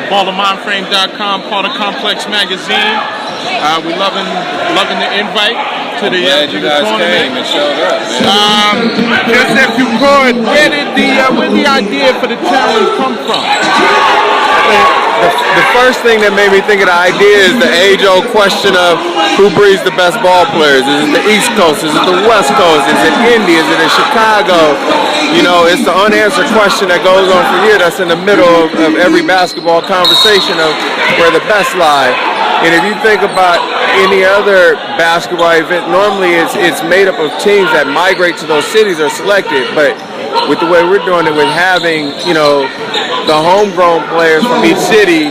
BallerMindFrame.com, part of Complex Magazine. We loving the invite to the tournament. And showed up, just if you could, where the idea for the challenge come from? The first thing that made me think of the idea is the age-old question of who breeds the best ball players. Is it the East Coast? Is it the West Coast? Is it Indy? Is it in Chicago? You know, it's the unanswered question that goes on for years. That's in the middle of every basketball conversation of where the best lie. And if you think about any other basketball event, normally it's made up of teams that migrate to those cities or selected. But with the way we're doing it, with having, the homegrown players from each city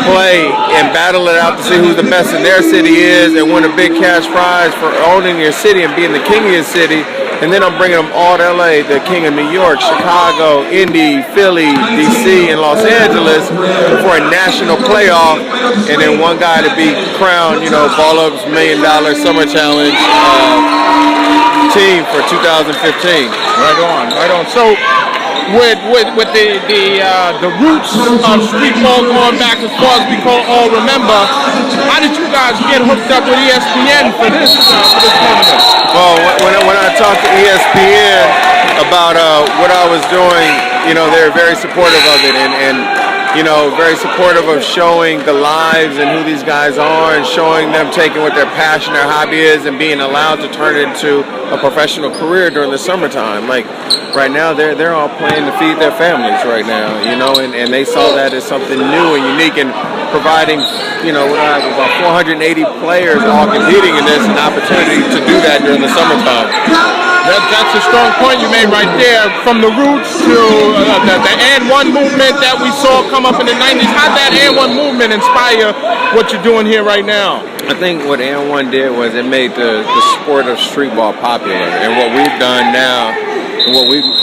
play and battle it out to see who the best in their city is and win a big cash prize for owning your city and being the king of your city. And then I'm bringing them all to LA, the king of New York, Chicago, Indy, Philly, DC, and Los Angeles for a national playoff. And then one guy to be crowned, Ball Up's $1 Million Summer Challenge team for 2015. Right on. So, with the roots of street ball going back as far as we can all remember, how did you guys get hooked up with ESPN for this tournament? Well, when I talked to ESPN about what I was doing, they were very supportive of it and very supportive of showing the lives and who these guys are and showing them taking what their passion, their hobby is and being allowed to turn it into a professional career during the summertime. Like right now, they're all playing to feed their families right now, and they saw that as something new and unique and providing, about 480 players all competing in this, an opportunity to do that during the summertime. That's a strong point you made right there. From the roots to the and one movement that we saw come up in the 90s. How'd that and one movement inspire what you're doing here right now? I think what and one did was it made the sport of street ball popular. And what we've done now,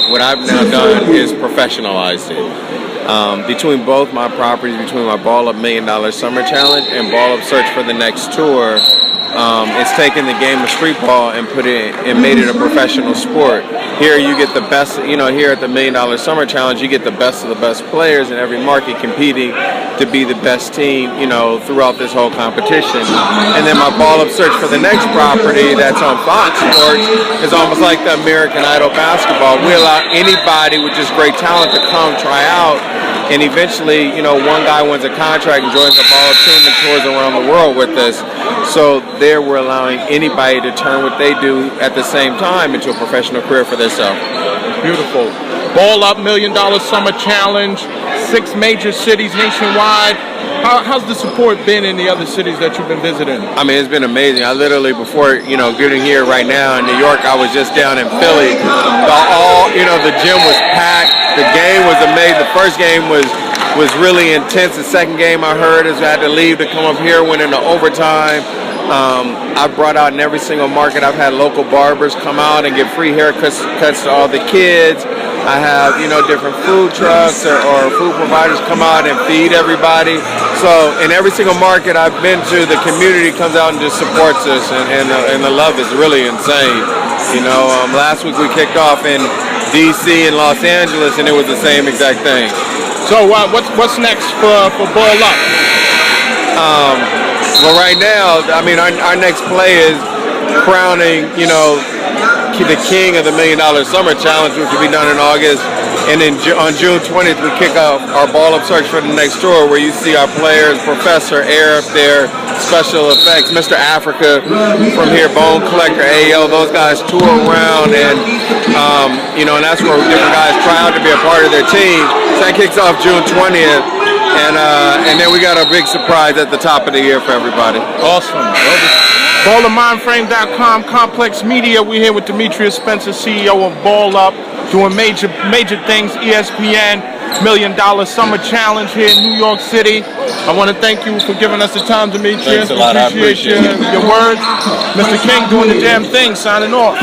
what I've now done is professionalized it. Between both my properties, between my Ball Up $1 Million Summer Challenge and Ball Up Search for the Next Tour, it's taken the game of street ball and made it a professional sport. Here you get the best, here at the $1 Million Summer Challenge, you get the best of the best players in every market competing to be the best team, throughout this whole competition. And then my Ball Up Search for the Next property that's on Fox Sports is almost like the American Idol basketball. We allow anybody with just great talent to come try out. And eventually, one guy wins a contract and joins the ball team and tours around the world with us. So there we're allowing anybody to turn what they do at the same time into a professional career for themselves. Beautiful. Ball Up $1 Million Summer Challenge, 6 major cities nationwide. How's the support been in the other cities that you've been visiting? I mean, it's been amazing. I literally, before, getting here right now in New York, I was just down in Philly. The gym was packed. The game was amazing. The first game was really intense. The second game I heard is I had to leave to come up here, went into overtime. I brought out in every single market. I've had local barbers come out and give free haircuts to all the kids. I have, different food trucks or food providers come out and feed everybody. So in every single market I've been to, the community comes out and just supports us, and the love is really insane. Last week we kicked off in DC and Los Angeles, and it was the same exact thing. So what's next for Ball Up? Well, right now, our next play is crowning, the king of the $1 Million Summer Challenge, which will be done in August. And then on June 20th, we kick off our Ball Up Search for the Next Tour, where you see our players, Professor Air up there, Special Effects, Mr. Africa from here, Bone Collector, AO, those guys tour around, and and that's where different guys try out to be a part of their team. So that kicks off June 20th, and then we got a big surprise at the top of the year for everybody. Awesome. BallerMindFrame.com, Complex Media. We're here with Demetrius Spencer, CEO of Ball Up, doing major things. ESPN $1 Million Summer Challenge here in New York City. I want to thank you for giving us the time, Demetrius. Thanks a lot. I appreciate your words. Mr. King doing the damn thing, signing off.